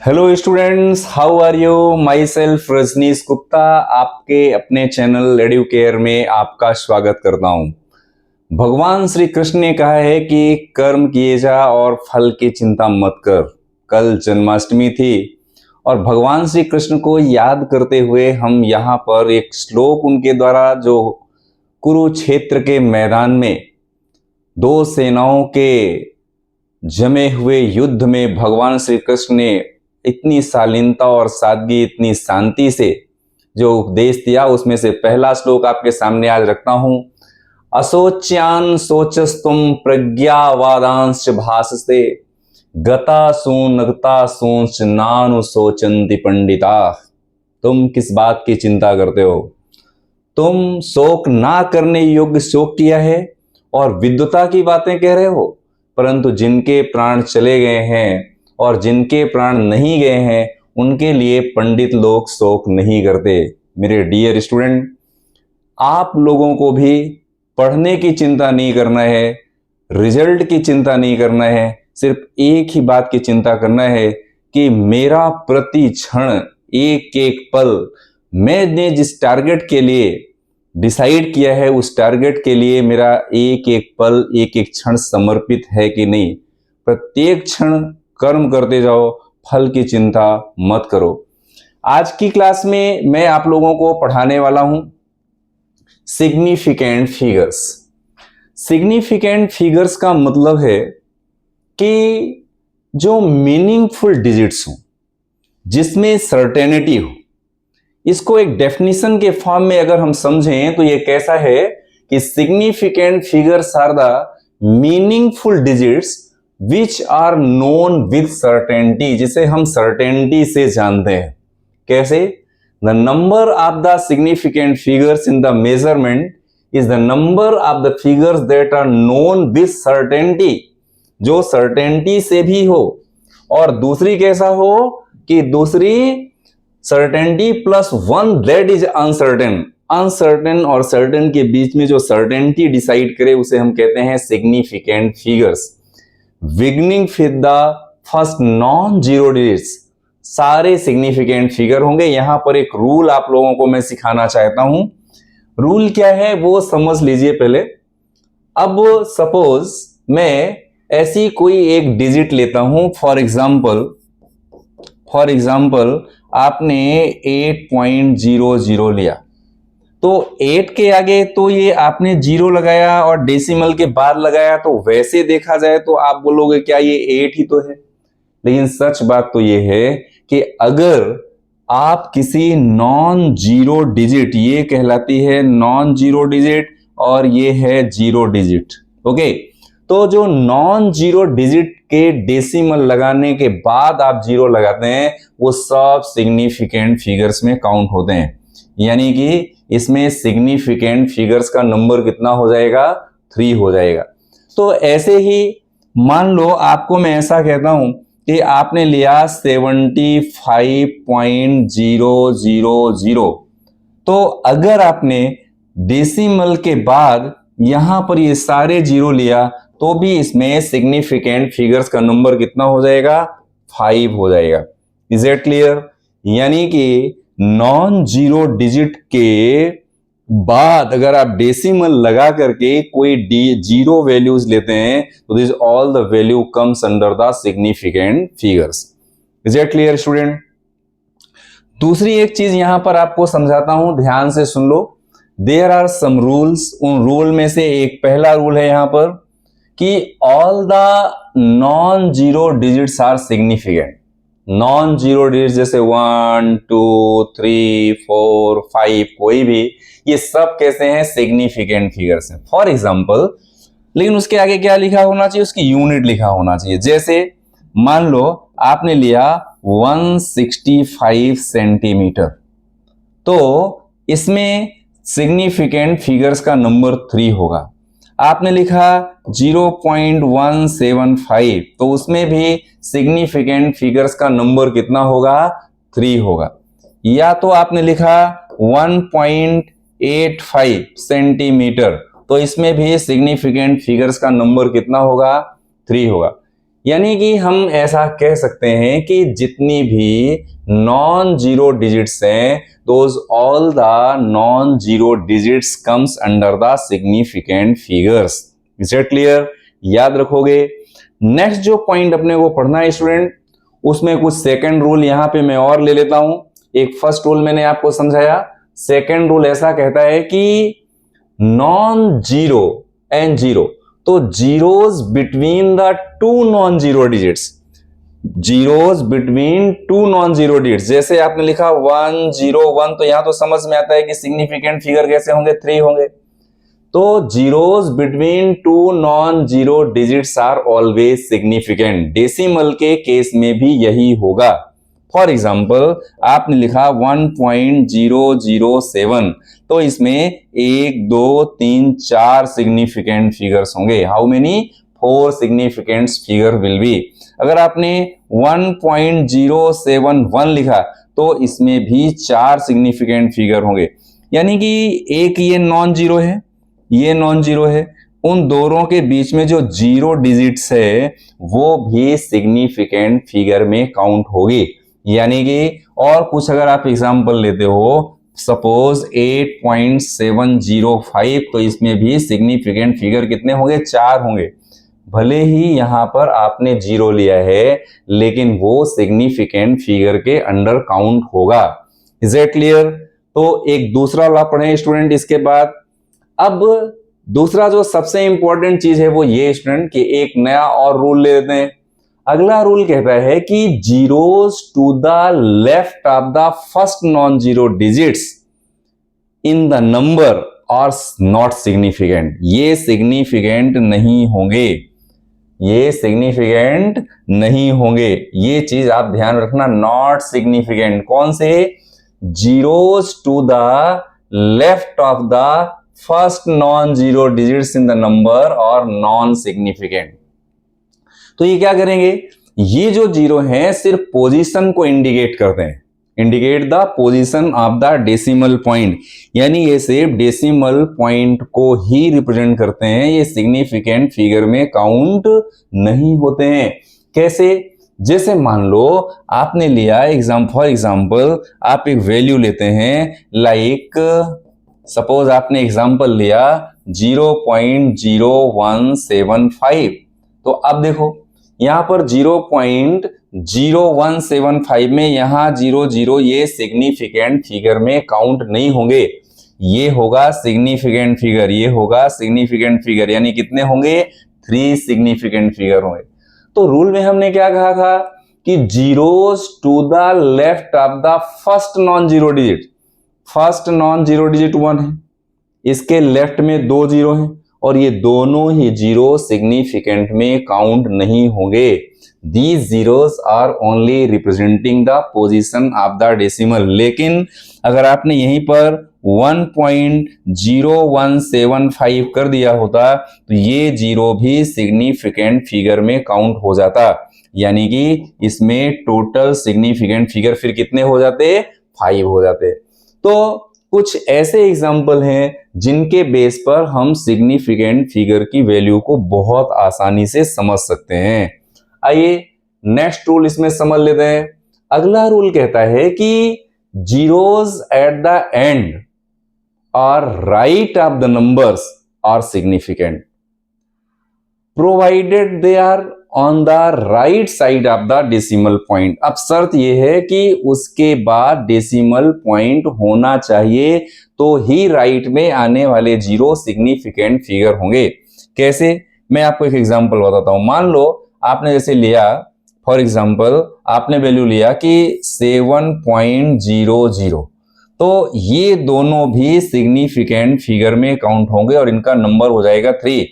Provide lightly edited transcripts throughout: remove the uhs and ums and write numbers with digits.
Hello students, how are you? Myself Rajneesh Gupta आपके अपने channel Educare में आपका स्वागत करता हूं। भगवान श्री कृष्ण ने कहा है कि कर्म किए जा और फल की चिंता मत कर। कल जन्माष्टमी थी और भगवान श्री कृष्ण को याद करते हुए हम यहाँ पर एक श्लोक उनके द्वारा जो कुरुक्षेत्र के मैदान में दो सेनाओं के जमे हुए युद्ध में भगवान श्री कृष्ण ने इतनी शालीनता और सादगी, इतनी शांति से जो उपदेश दिया, उसमें से पहला श्लोक आपके सामने आज रखता हूं। असोच्यान सोचस्तुम प्रज्ञावादांश भासते गता सूनगता सूंच नानु सोचंति पंडिता। तुम किस बात की चिंता करते हो? तुम शोक ना करने योग्य शोक किया है और विद्वता की बातें कह रहे हो, परंतु जिनके प्राण चले गए हैं और जिनके प्राण नहीं गए हैं उनके लिए पंडित लोग शोक नहीं करते। मेरे डियर स्टूडेंट, आप लोगों को भी पढ़ने की चिंता नहीं करना है, रिजल्ट की चिंता नहीं करना है, सिर्फ एक ही बात की चिंता करना है कि मेरा प्रति क्षण, एक एक पल मैंने जिस टारगेट के लिए डिसाइड किया है उस टारगेट के लिए मेरा एक एक पल, एक एक क्षण समर्पित है कि नहीं। प्रत्येक क्षण कर्म करते जाओ, फल की चिंता मत करो। आज की क्लास में मैं आप लोगों को पढ़ाने वाला हूं सिग्निफिकेंट फिगर्स। सिग्निफिकेंट फिगर्स का मतलब है कि जो मीनिंगफुल डिजिट्स हो, जिसमें सर्टेनिटी हो। इसको एक डेफिनेशन के फॉर्म में अगर हम समझें तो ये कैसा है कि significant figures are the meaningful digits which are known with certainty, जिसे हम सर्टेनिटी से जानते हैं। कैसे? The number of the significant figures in the measurement is the number of the figures that are known with certainty, जो certainty से भी हो। और दूसरी कैसा हो कि दूसरी certainty plus one that is uncertain. Uncertain और सर्टेन के बीच में जो सर्टेनिटी डिसाइड करे उसे हम कहते हैं significant figures. Beginning with the first non zero digits सारे सिग्निफिकेंट फिगर होंगे। यहां पर एक रूल आप लोगों को मैं सिखाना चाहता हूं। रूल क्या है वो समझ लीजिए पहले। अब सपोज मैं ऐसी कोई एक डिजिट लेता हूं, फॉर एग्जाम्पल आपने 8.00 लिया, तो 8 के आगे तो ये आपने जीरो लगाया और डेसिमल के बाद लगाया, तो वैसे देखा जाए तो आप बोलोगे क्या ये 8 ही तो है। लेकिन सच बात तो ये है कि अगर आप किसी नॉन जीरो डिजिट, ये कहलाती है नॉन जीरो डिजिट और ये है जीरो डिजिट, ओके, तो जो नॉन जीरो डिजिट के डेसिमल लगाने के बाद आप जीरो लगाते हैं वो सब सिग्निफिकेंट फिगर्स में काउंट होते हैं। यानी कि इसमें सिग्निफिकेंट फिगर्स का नंबर कितना हो जाएगा? 3 हो जाएगा। तो ऐसे ही मान लो आपको मैं ऐसा कहता हूं कि आपने लिया 75.000, तो अगर आपने डेसिमल के बाद यहां पर ये सारे जीरो लिया तो भी इसमें सिग्निफिकेंट फिगर्स का नंबर कितना हो जाएगा? 5 हो जाएगा। Is it clear? यानी कि नॉन जीरो डिजिट के बाद अगर आप डेसिमल लगा करके कोई जीरो वैल्यूज लेते हैं तो this all the value comes under the significant figures. Is it clear student? दूसरी एक चीज यहां पर आपको समझाता हूं, ध्यान से सुन लो। There are some rules. उन रूल में से एक पहला रूल है यहां पर कि all the non zero digits are significant. Non zero digit जैसे 1, 2, 3, 4, 5 कोई भी, ये सब कैसे हैं? सिग्निफिकेंट फिगर्स हैं। फॉर एग्जाम्पल, लेकिन उसके आगे क्या लिखा होना चाहिए? उसकी यूनिट लिखा होना चाहिए। जैसे मान लो आपने लिया 165 सेंटीमीटर, तो इसमें सिग्निफिकेंट फिगर्स का नंबर 3 होगा। आपने लिखा 0.175, तो उसमें भी सिग्निफिकेंट फिगर्स का नंबर कितना होगा? 3 होगा। या तो आपने लिखा 1.85 सेंटीमीटर, तो इसमें भी सिग्निफिकेंट फिगर्स का नंबर कितना होगा? 3 होगा। यानी कि हम ऐसा कह सकते हैं कि जितनी भी नॉन जीरो डिजिट्स हैं, those all the non zero digits comes under the significant figures. Is it clear? याद रखोगे। नेक्स्ट जो पॉइंट अपने को पढ़ना है स्टूडेंट, उसमें कुछ सेकंड रूल यहां पे मैं और ले लेता हूं। एक फर्स्ट रूल मैंने आपको समझाया, सेकंड रूल ऐसा कहता है कि नॉन जीरो एंड जीरो, तो zeros between the two non zero digits, zeros between two non zero digits, जैसे आपने लिखा 101, तो यहां तो समझ में आता है कि सिग्निफिकेंट फिगर कैसे होंगे, 3 होंगे। तो zeros between two non zero digits are always significant. Decimal के केस में भी यही होगा। फॉर एग्जाम्पल आपने लिखा 1.007, तो इसमें 1 2 3 4 सिग्निफिकेंट फिगर्स होंगे। How many? 4 significant figure will be. अगर आपने 1.071 लिखा तो इसमें भी 4 सिग्निफिकेंट फिगर होंगे। यानी कि एक ये नॉन जीरो है, ये नॉन जीरो है, उन दोनों के बीच में जो जीरो डिजिट्स है वो भी सिग्निफिकेंट फिगर में काउंट होगी। यानी कि और कुछ अगर आप एग्जांपल लेते हो, सपोज 8.705, तो इसमें भी सिग्निफिकेंट फिगर कितने होंगे? 4 होंगे। भले ही यहां पर आपने जीरो लिया है, लेकिन वो सिग्निफिकेंट फिगर के अंडर काउंट होगा। Is it clear? तो एक दूसरा लॉ पढ़े स्टूडेंट इसके बाद। अब दूसरा जो सबसे इंपॉर्टेंट चीज है वो ये स्टूडेंट कि एक नया और रूल ले लेते हैं। अगला रूल कहता है कि zeros to the left of the first non zero digits in the number are not significant. ये सिग्निफिकेंट नहीं होंगे, ये सिग्निफिकेंट नहीं होंगे। ये चीज आप ध्यान रखना, नॉट सिग्निफिकेंट। कौन से? Zeros to the left of the first non zero digits in the number और नॉन सिग्निफिकेंट। तो ये क्या करेंगे? ये जो जीरो हैं सिर्फ पोजीशन को इंडिकेट करते हैं, indicate the position of the decimal point. यानी ये सिर्फ डेसिमल पॉइंट को ही रिप्रेजेंट करते हैं, ये सिग्निफिकेंट फिगर में काउंट नहीं होते हैं। कैसे? जैसे मान लो आपने लिया फॉर एग्जाम्पल आप एक वैल्यू लेते हैं, लाइक सपोज आपने एग्जाम्पल लिया 0.0175। तो अब देखो यहां पर 0.0175 में यहां 00 ये सिग्निफिकेंट फिगर में काउंट नहीं होंगे। ये होगा सिग्निफिकेंट फिगर, ये होगा सिग्निफिकेंट फिगर। यानी कितने होंगे? 3 सिग्निफिकेंट फिगर होंगे। तो रूल में हमने क्या कहा था कि zeros to the left of the first non zero digit, first non zero digit 1 है, इसके लेफ्ट में 2 जीरो हैं और ये दोनों ही जीरो सिग्निफिकेंट में काउंट नहीं होंगे। These zeros are only representing the position of the decimal। लेकिन अगर आपने यहीं पर 1.0175 कर दिया होता तो ये जीरो भी सिग्निफिकेंट फिगर में काउंट हो जाता। यानी कि इसमें टोटल सिग्निफिकेंट फिगर फिर कितने हो जाते? 5 हो जाते। तो कुछ ऐसे एग्जाम्पल हैं जिनके बेस पर हम सिग्निफिकेंट फिगर की वैल्यू को बहुत आसानी से समझ सकते हैं। आइए नेक्स्ट रूल इसमें समझ लेते हैं। अगला रूल कहता है कि जीरोस एट द एंड और right of the numbers are significant provided they are on the right side of the decimal point. अब शर्त यह है कि उसके बाद डेसिमल पॉइंट होना चाहिए तो ही राइट में आने वाले जीरो सिग्निफिकेंट फिगर होंगे। कैसे? मैं आपको एक एग्जांपल बताता हूं। मान लो आपने जैसे लिया, फॉर एग्जांपल आपने वैल्यू लिया कि 7.00, तो ये दोनों भी सिग्निफिकेंट फिगर में काउंट होंगे और इनका नंबर हो जाएगा 3।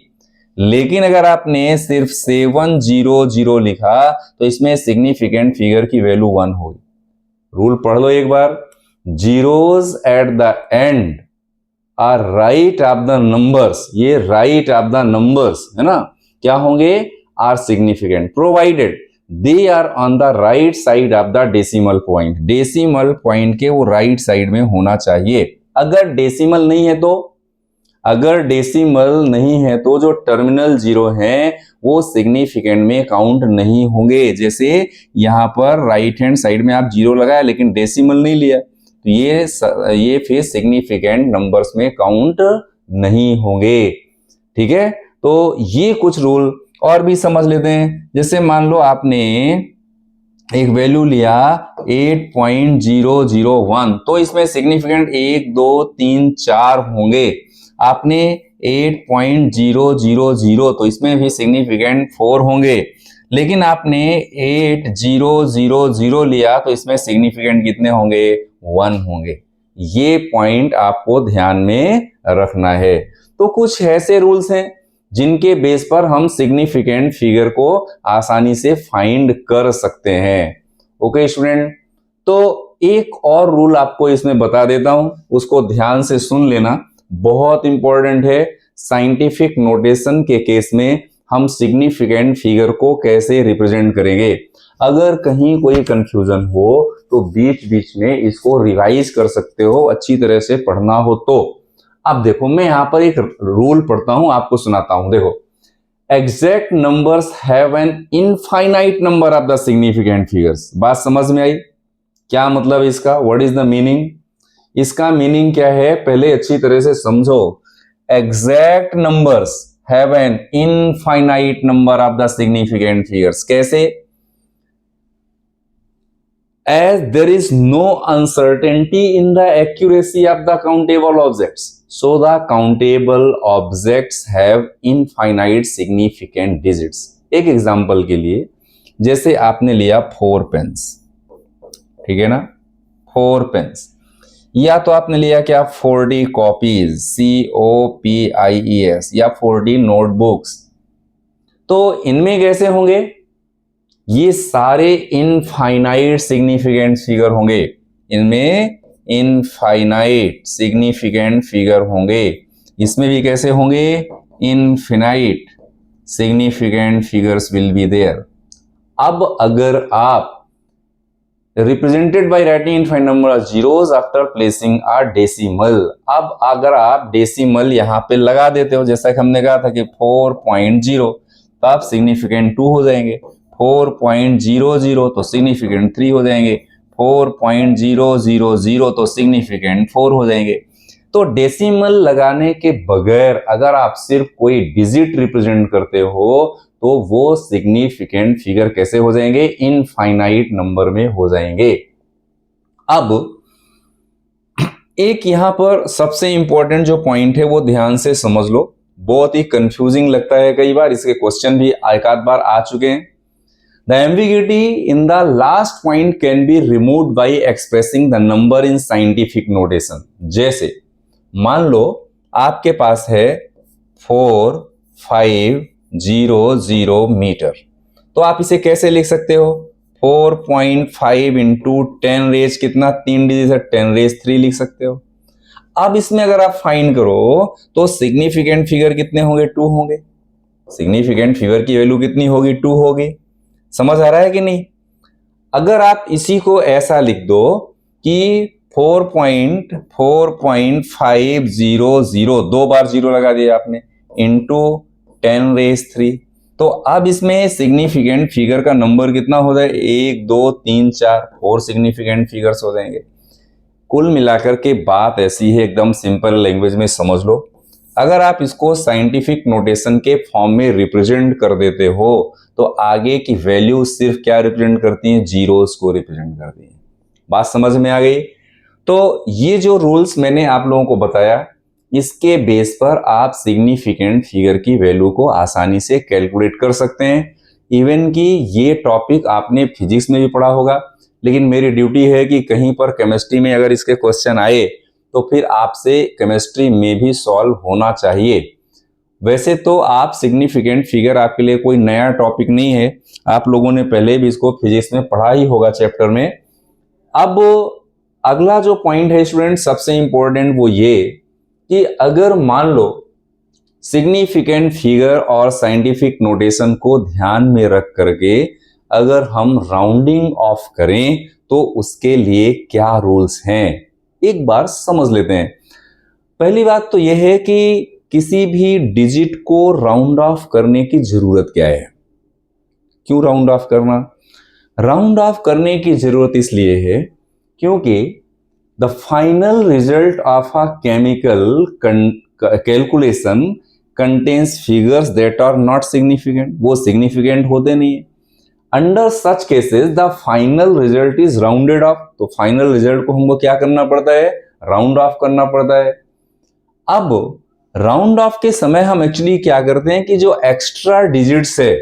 लेकिन अगर आपने सिर्फ 700 लिखा तो इसमें सिग्निफिकेंट फिगर की वैल्यू 1 होगी। रूल पढ़ लो एक बार, zeros at the end are right of the numbers, ये राइट ऑफ द नंबर्स है ना, क्या होंगे? Are significant provided they are on the right side of the decimal point. Decimal point के वो राइट साइड में होना चाहिए। अगर डेसिमल नहीं है तो, अगर डेसिमल नहीं है तो जो टर्मिनल जीरो हैं वो सिग्निफिकेंट में काउंट नहीं होंगे। जैसे यहाँ पर राइट हैंड साइड में आप 0 लगाया लेकिन डेसिमल नहीं लिया, तो ये फिर सिग्निफिकेंट नंबर्स में काउंट नहीं होंगे। ठीक है, तो ये कुछ रूल और भी समझ लेते हैं। जैसे मान लो आपने एक वैल्यू लिया 8.001, तो इसमें सिग्निफिकेंट 1 2 3 4 होंगे। आपने 8.000, तो इसमें भी सिग्निफिकेंट 4 होंगे। लेकिन आपने 8000 लिया तो इसमें सिग्निफिकेंट कितने होंगे? 1 होंगे। ये पॉइंट आपको ध्यान में रखना है। तो कुछ ऐसे रूल्स हैं जिनके बेस पर हम सिग्निफिकेंट फिगर को आसानी से फाइंड कर सकते हैं। ओके स्टूडेंट, तो एक और रूल आपको इसमें बता देता हूं, उसको ध्यान से सुन लेना, बहुत इंपॉर्टेंट है। साइंटिफिक नोटेशन के केस में हम सिग्निफिकेंट फिगर को कैसे रिप्रेजेंट करेंगे। अगर कहीं कोई कंफ्यूजन हो तो बीच बीच में इसको रिवाइज कर सकते हो, अच्छी तरह से पढ़ना हो तो। अब देखो, मैं यहां पर एक रूल पढ़ता हूं, आपको सुनाता हूं। देखो, exact numbers have an infinite number of the significant figures. बात समझ में आई? क्या मतलब इसका? What is the meaning? इसका मीनिंग क्या है, पहले अच्छी तरह से समझो। Exact numbers have an infinite number of the significant figures. कैसे? As there is no uncertainty in the accuracy of the countable objects, so the countable objects have infinite significant digits. एक example के लिए, जैसे आपने लिया 4 pens, ठीक है ना, 4 पेन्स, या तो आपने लिया क्या 40 कॉपीज, COPIES, या 40 नोटबुक्स। तो इनमें कैसे होंगे? ये सारे इनफाइनाइट सिग्निफिकेंट फिगर होंगे, इनमें इनफाइनाइट सिग्निफिकेंट फिगर होंगे। इसमें भी कैसे होंगे? Infinite significant figures will be there. अब अगर आप represented by writing infinite number zeros after placing a decimal, अब अगर आप डेसिमल यहां पे लगा देते हो, जैसा कि हमने कहा था कि 4.0, तो आप सिग्निफिकेंट 2 हो जाएंगे। 4.00 तो सिग्निफिकेंट 3 हो जाएंगे। 4.000 तो सिग्निफिकेंट 4 हो जाएंगे। तो डेसिमल लगाने के बगैर अगर आप सिर्फ कोई डिजिट रिप्रेजेंट करते हो तो वो सिग्निफिकेंट फिगर कैसे हो जाएंगे? इनफाइनाइट नंबर में हो जाएंगे। अब एक यहां पर सबसे इंपॉर्टेंट जो पॉइंट है वो ध्यान से समझ लो, बहुत ही कंफ्यूजिंग लगता है कई बार, इसके क्वेश्चन भी एक आध बार आ चुके हैं। The ambiguity in the last point can be removed by expressing the number in scientific notation. जैसे मान लो आपके पास है 4500 मीटर, तो आप इसे कैसे लिख सकते हो? 4.5 इंटू 10 रेज कितना? 3 डिजिट है, 10 रेज 3 लिख सकते हो। अब इसमें अगर आप फाइंड करो तो सिग्निफिकेंट फिगर कितने होंगे? 2 होंगे। सिग्निफिकेंट फिगर की वैल्यू कितनी होगी? 2 होगी। समझ आ रहा है कि नहीं? अगर आप इसी को ऐसा लिख दो कि 4.500, 2 बार 0 लगा दिया आपने, इंटू 10 रेज 3, तो अब इसमें सिग्निफिकेंट फिगर का नंबर कितना हो जाए? 1 2 3 4, 4 सिग्निफिकेंट फिगर्स हो जाएंगे। कुल मिलाकर के बात ऐसी है, एकदम सिंपल लैंग्वेज में समझ लो। अगर आप इसको साइंटिफिक नोटेशन के फॉर्म में रिप्रेजेंट कर देते हो तो आगे की वैल्यू सिर्फ क्या रिप्रेजेंट करती हैं? जीरोस को रिप्रेजेंट करती हैं। बात समझ में आ गई? तो ये जो रूल्स मैंने आप लोगों को बताया, इसके बेस पर आप सिग्निफिकेंट फिगर की वैल्यू को आसानी से कैलकुलेट कर सकते हैं। इवन कि ये टॉपिक आपने फिजिक्स में भी पढ़ा होगा, लेकिन मेरी ड्यूटी है कि कहीं पर केमिस्ट्री में अगर इसके क्वेश्चन आए तो फिर आपसे केमिस्ट्री में भी सॉल्व होना चाहिए। वैसे तो आप सिग्निफिकेंट फिगर आपके लिए कोई नया टॉपिक नहीं है, आप लोगों ने पहले भी इसको फिजिक्स में पढ़ा ही होगा चैप्टर में। अब अगला जो पॉइंट है स्टूडेंट, सबसे इंपॉर्टेंट वो ये कि अगर मान लो सिग्निफिकेंट फिगर और साइंटिफिक नोटेशन को ध्यान में रख करके अगर हम राउंडिंग ऑफ करें तो उसके लिए क्या रूल्स हैं, एक बार समझ लेते हैं। पहली बात तो यह है कि किसी भी डिजिट को राउंड ऑफ करने की जरूरत क्या है? क्यों राउंड ऑफ करना? राउंड ऑफ करने की जरूरत इसलिए है क्योंकि the final result of a chemical calculation contains figures that are not significant, वो सिग्निफिकेंट होते नहीं है। Under such cases the final result is rounded off, तो फाइनल रिजल्ट को हमको क्या करना पड़ता है? राउंड ऑफ करना पड़ता है। अब राउंड ऑफ के समय हम एक्चुअली क्या करते हैं कि जो एक्स्ट्रा डिजिट्स है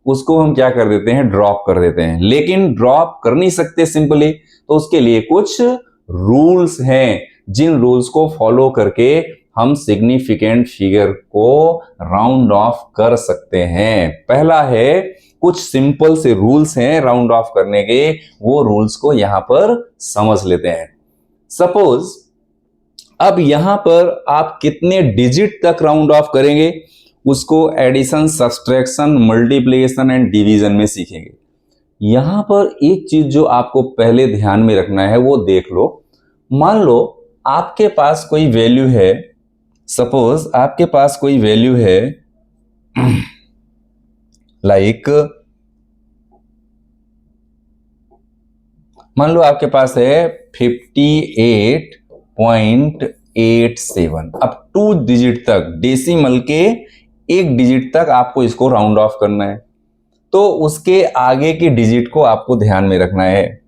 उसको हम क्या कर देते हैं? ड्रॉप कर देते हैं। लेकिन ड्रॉप कर नहीं सकते सिंपली, तो उसके लिए कुछ रूल्स हैं जिन रूल्स को फॉलो करके हम सिग्निफिकेंट फिगर को राउंड ऑफ कर सकते हैं। पहला है, कुछ सिंपल से रूल्स हैं राउंड ऑफ करने के, वो रूल्स को यहां पर समझ लेते हैं। सपोज अब यहां पर आप कितने डिजिट तक राउंड ऑफ करेंगे उसको addition, subtraction, multiplication and division में सीखेंगे। यहां पर एक चीज जो आपको पहले ध्यान में रखना है वो देख लो। मान लो आपके पास कोई वैल्यू है, सपोज आपके पास कोई वैल्यू है लाइक मान लो आपके पास है 58.87। अब 2 डिजिट तक, डेसिमल के 1 डिजिट तक आपको इसको राउंड ऑफ करना है, तो उसके आगे की डिजिट को आपको ध्यान में रखना है।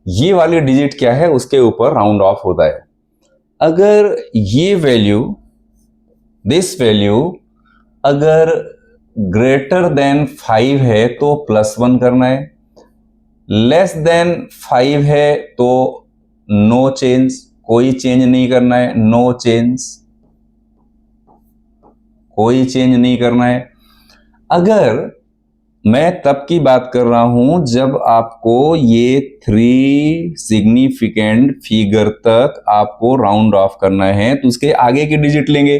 ये वाली डिजिट क्या है, उसके ऊपर राउंड ऑफ होता है। अगर ये वैल्यू, दिस वैल्यू अगर ग्रेटर देन 5 है तो +1 करना है, लेस देन 5 है तो नो चेंज, कोई चेंज नहीं करना है, नो चेंज, कोई चेंज नहीं करना है। अगर मैं तब की बात कर रहा हूं जब आपको ये 3 सिग्निफिकेंट फिगर तक आपको राउंड ऑफ करना है, तो उसके आगे की डिजिट लेंगे।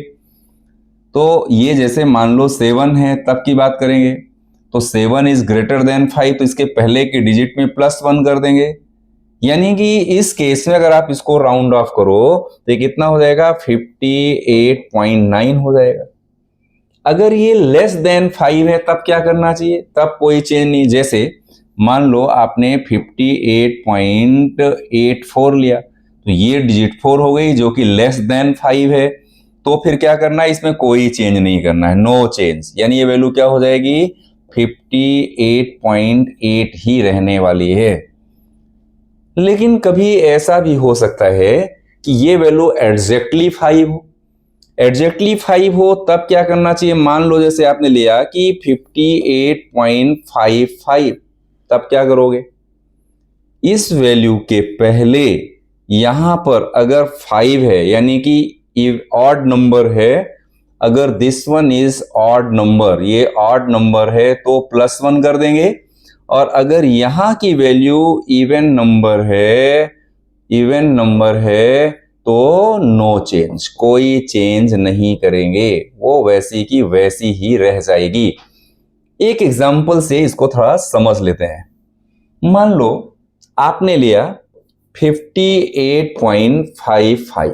तो ये जैसे मान लो 7 है, तब की बात करेंगे, तो 7 इज ग्रेटर देन 5, तो इसके पहले की डिजिट में +1 कर देंगे। यानी कि इस केस में अगर आप इसको राउंड ऑफ करो तो ये कितना हो जाएगा? 58.9 हो जाएगा। अगर ये लेस देन 5 है तब क्या करना चाहिए? तब कोई चेंज नहीं। जैसे मान लो आपने 58.84 लिया, तो ये डिजिट 4 हो गई जो कि लेस देन 5 है, तो फिर क्या करना है? इसमें कोई चेंज नहीं करना है, नो चेंज। यानी ये वैल्यू क्या हो जाएगी? 58.8 ही रहने वाली है। लेकिन कभी ऐसा भी हो सकता है कि ये वैल्यू एग्जैक्टली 5 हो। एग्जैक्टली 5 हो तब क्या करना चाहिए? मान लो जैसे आपने लिया कि 58.55, तब क्या करोगे? इस वैल्यू के पहले यहां पर अगर 5 है, यानी कि ऑड नंबर है, अगर this one is odd number, ये ऑड नंबर है तो +1 कर देंगे। और अगर यहां की वैल्यू इवन नंबर है तो नो चेंज, कोई चेंज नहीं करेंगे, वो वैसी की वैसी ही रह जाएगी। एक एग्जांपल से इसको थोड़ा समझ लेते हैं। मान लो आपने लिया 58.55,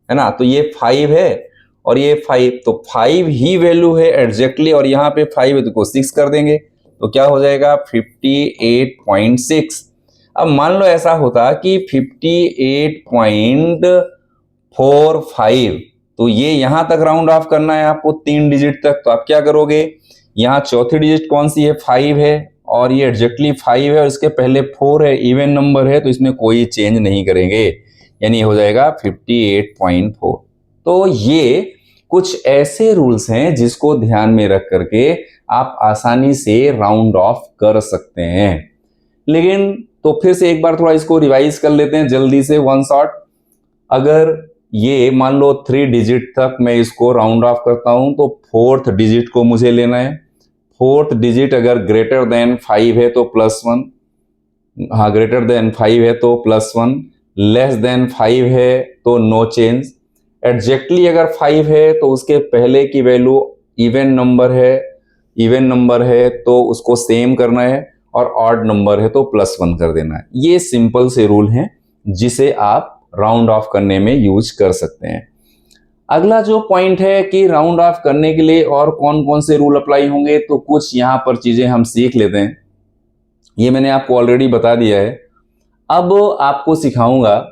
है ना, तो ये 5 है और ये 5, तो 5 ही वैल्यू है एग्जैक्टली, और यहां पे 5 है तो 6 कर देंगे, तो क्या हो जाएगा? 58.6। अब मान लो ऐसा होता कि 58.45, तो ये यहां तक राउंड ऑफ करना है आपको 3 डिजिट तक, तो आप क्या करोगे? यहां चौथी डिजिट कौन सी है? 5 है, और ये एग्जैक्टली 5 है और इसके पहले 4 है, इवन नंबर है, तो इसमें कोई चेंज नहीं करेंगे, यानी हो जाएगा 58.4। तो ये कुछ ऐसे रूल्स हैं जिसको ध्यान में रख करके आप आसानी से राउंड ऑफ कर सकते हैं। लेकिन तो फिर से एक बार थोड़ा इसको रिवाइज कर लेते हैं जल्दी से, वन शॉट। अगर ये मान लो 3 डिजिट तक मैं इसको राउंड ऑफ करता हूं, तो 4th डिजिट को मुझे लेना है। 4th डिजिट अगर ग्रेटर देन 5 है तो +1, हाँ ग्रेटर देन 5 है तो +1, लेस देन 5 है तो नो चेंज। एग्जैक्टली अगर 5 है तो उसके पहले की वैल्यू इवन नंबर है तो उसको सेम करना है, और ऑड नंबर है तो +1 कर देना है। ये सिंपल से रूल हैं जिसे आप राउंड ऑफ करने में यूज कर सकते हैं। अगला जो पॉइंट है कि राउंड ऑफ करने के लिए और कौन कौन से रूल अप्लाई होंगे, तो कुछ यहां पर चीजें हम सीख लेते हैं। ये मैंने आपको ऑलरेडी बता दिया है, अब आपको सिखाऊंगा।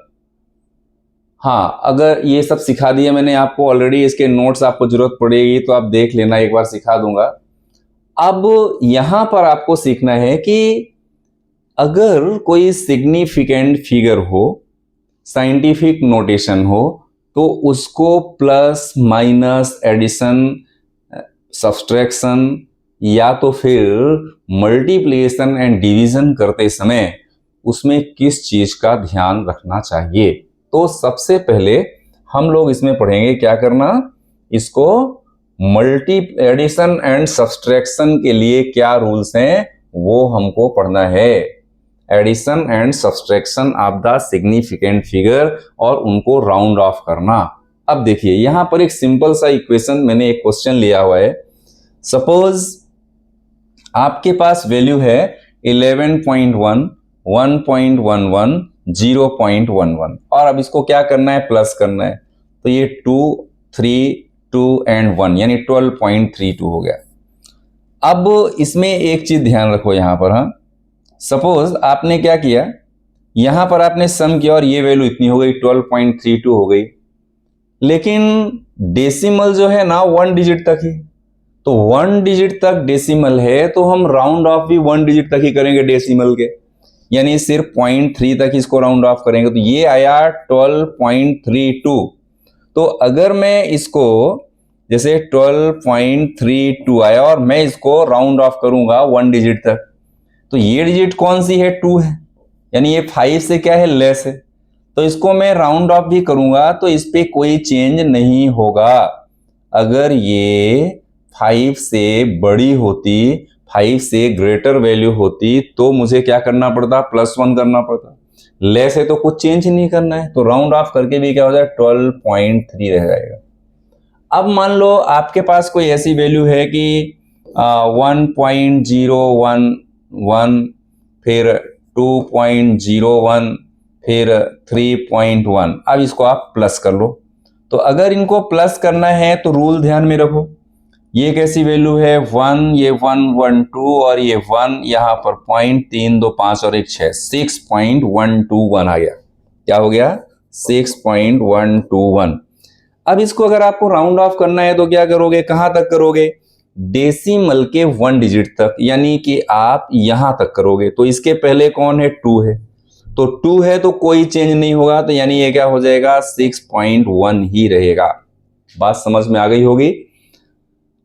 हाँ, अगर ये सब सिखा दिया मैंने आपको ऑलरेडी, इसके नोट्स आपको जरूरत पड़ेगी तो आप देख लेना, एक बार सिखा दूंगा। अब यहां पर आपको सीखना है कि अगर कोई सिग्निफिकेंट फिगर हो, साइंटिफिक नोटेशन हो, तो उसको प्लस माइनस एडिशन सब्सट्रैक्शन या तो फिर मल्टीप्लिकेशन एंड डिवीजन करते समय उसमें किस चीज का ध्यान रखना चाहिए। तो सबसे पहले हम लोग इसमें पढ़ेंगे क्या करना, इसको मल्टी एडिशन एंड सब्सट्रैक्शन के लिए क्या रूल्स हैं वो हमको पढ़ना है। Addition and subtraction of the significant figure और उनको राउंड ऑफ करना। अब देखिए यहां पर एक सिंपल सा इक्वेशन, मैंने एक क्वेश्चन लिया हुआ है। सपोज आपके पास वैल्यू है 11.1, 1.11, 0.11 और अब इसको क्या करना है, प्लस करना है। तो ये 2, 3, 2 एंड 1 यानी 12.32 हो गया। अब इसमें एक चीज ध्यान रखो यहां पर, हाँ, सपोज आपने क्या किया, यहां पर आपने सम किया और ये वैल्यू इतनी हो गई, 12.32 हो गई, लेकिन डेसिमल जो है ना 1 डिजिट तक ही, तो 1 डिजिट तक डेसिमल है तो हम राउंड ऑफ भी 1 डिजिट तक ही करेंगे डेसिमल के, यानी सिर्फ 0.3 तक इसको राउंड ऑफ करेंगे। तो ये आया 12.32। तो अगर मैं इसको जैसे 12.32 आया और मैं इसको राउंड ऑफ करूंगा 1 डिजिट तक, तो ये डिजिट कौन सी है, 2 है, यानी ये 5 से क्या है, लेस है। तो इसको मैं राउंड ऑफ भी करूंगा तो इस पे कोई चेंज नहीं होगा। अगर ये 5 से बड़ी होती, 5 से ग्रेटर वैल्यू होती तो मुझे क्या करना पड़ता, +1 करना पड़ता। लेस है तो कुछ चेंज नहीं करना है, तो राउंड ऑफ करके भी क्या हो जाए, 12.3 रह जाएगा। अब मान लो आपके पास कोई ऐसी वैल्यू है कि 1.011, फिर 2.01, फिर 3.1। अब इसको आप प्लस कर लो। तो अगर इनको प्लस करना है तो रूल ध्यान में रखो, ये कैसी वैल्यू है, 1, ये 1, 1, 2 और ये 1, यहां पर 0.325 और एक 6, 6.121 आ गया। क्या हो गया, 6.121। अब इसको अगर आपको राउंड ऑफ करना है तो क्या करोगे, कहां तक करोगे, डेसिमल के 1 डिजिट तक, यानी कि आप यहां तक करोगे। तो इसके पहले कौन है, 2 है, तो 2 है तो कोई चेंज नहीं होगा, तो यानी ये क्या हो जाएगा, 6.1 ही रहेगा। बात समझ में आ गई होगी।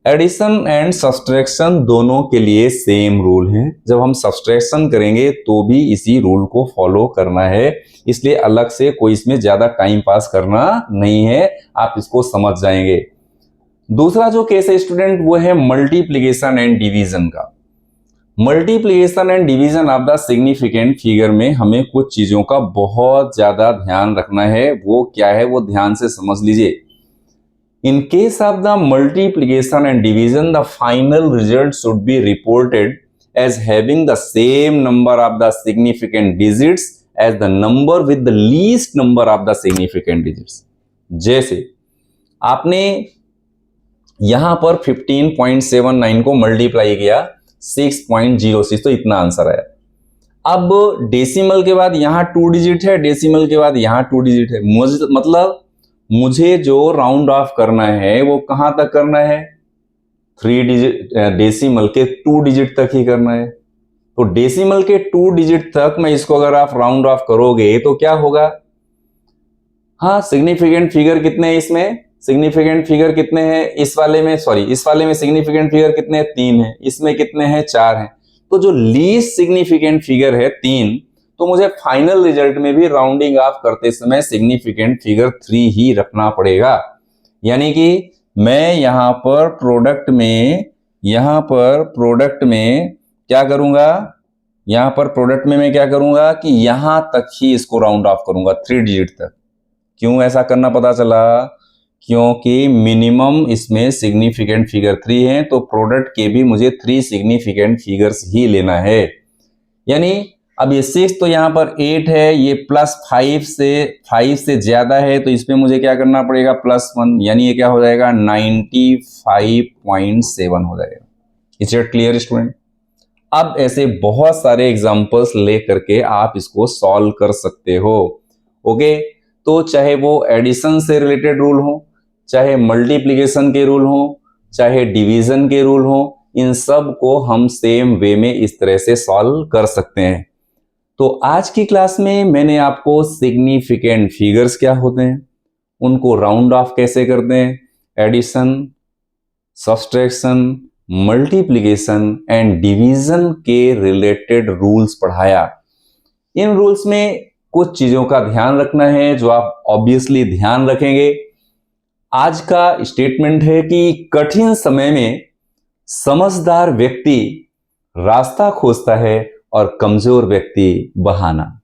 एडिशन एंड सब्सट्रैक्शन दोनों के लिए सेम रूल है, जब हम सब्सट्रैक्शन करेंगे तो भी इसी रूल को फॉलो करना है, इसलिए अलग से कोई इसमें ज्यादा टाइम पास करना नहीं है, आप इसको समझ जाएंगे। दूसरा जो केस है स्टूडेंट, वो है मल्टीप्लिकेशन एंड डिवीजन का। Multiplication and division of the significant figure में हमें कुछ चीजों का बहुत ज्यादा ध्यान रखना है। वो क्या है, वो ध्यान से समझ लीजिए। In case of the multiplication and division, the final result should be reported as having the same number of the significant digits as the number with the least number of the significant digits. जैसे आपने यहां पर 15.79 को multiply किया 6.06, तो इतना answer आया। अब डेसिमल के बाद यहां 2 डिजिट है, डेसिमल के बाद यहां 2 डिजिट है, मतलब मुझे जो राउंड ऑफ करना है वो कहां तक करना है, 3 डिजिट, डेसिमल के 2 डिजिट तक ही करना है। तो डेसिमल के 2 डिजिट तक में इसको अगर आप राउंड ऑफ करोगे तो क्या होगा, हाँ, सिग्निफिकेंट फिगर कितने हैं इसमें, सिग्निफिकेंट फिगर कितने हैं इस वाले में, सॉरी इस वाले में सिग्निफिकेंट फिगर कितने हैं, 3 है, इसमें कितने हैं, 4 हैं। तो जो लीस्ट सिग्निफिकेंट फिगर है 3, तो मुझे फाइनल रिजल्ट में भी राउंडिंग ऑफ करते समय सिग्निफिकेंट फिगर 3 ही रखना पड़ेगा। यानी कि मैं यहां पर प्रोडक्ट में क्या करूंगा, यहां पर प्रोडक्ट में मैं क्या करूंगा कि यहां तक ही इसको राउंड ऑफ करूंगा, 3 डिजिट तक। क्यों ऐसा करना पता चला, क्योंकि मिनिमम इसमें सिग्निफिकेंट फिगर 3 है, तो प्रोडक्ट के भी मुझे 3 सिग्निफिकेंट फिगर्स ही लेना है। यानी अब ये 6 तो यहाँ पर 8 है, ये प्लस 5 से ज्यादा है तो इसमें मुझे क्या करना पड़ेगा, +1, यानी ये क्या हो जाएगा 95.7 हो जाएगा। Is it clear student? अब ऐसे बहुत सारे एग्जाम्पल्स ले करके आप इसको सॉल्व कर सकते हो। ओके, तो चाहे वो एडिशन से रिलेटेड रूल हो, चाहे मल्टीप्लिकेशन के रूल हो, चाहे डिवीजन के रूल हो, इन सब को हम सेम वे में इस तरह से सॉल्व कर सकते हैं। तो आज की क्लास में मैंने आपको सिग्निफिकेंट फिगर्स क्या होते हैं, उनको राउंड ऑफ कैसे करते हैं, addition, subtraction, multiplication and division के रिलेटेड रूल्स पढ़ाया। इन रूल्स में कुछ चीजों का ध्यान रखना है जो आप ऑब्वियसली ध्यान रखेंगे। आज का स्टेटमेंट है कि कठिन समय में समझदार व्यक्ति रास्ता खोजता है और कमजोर व्यक्ति बहाना।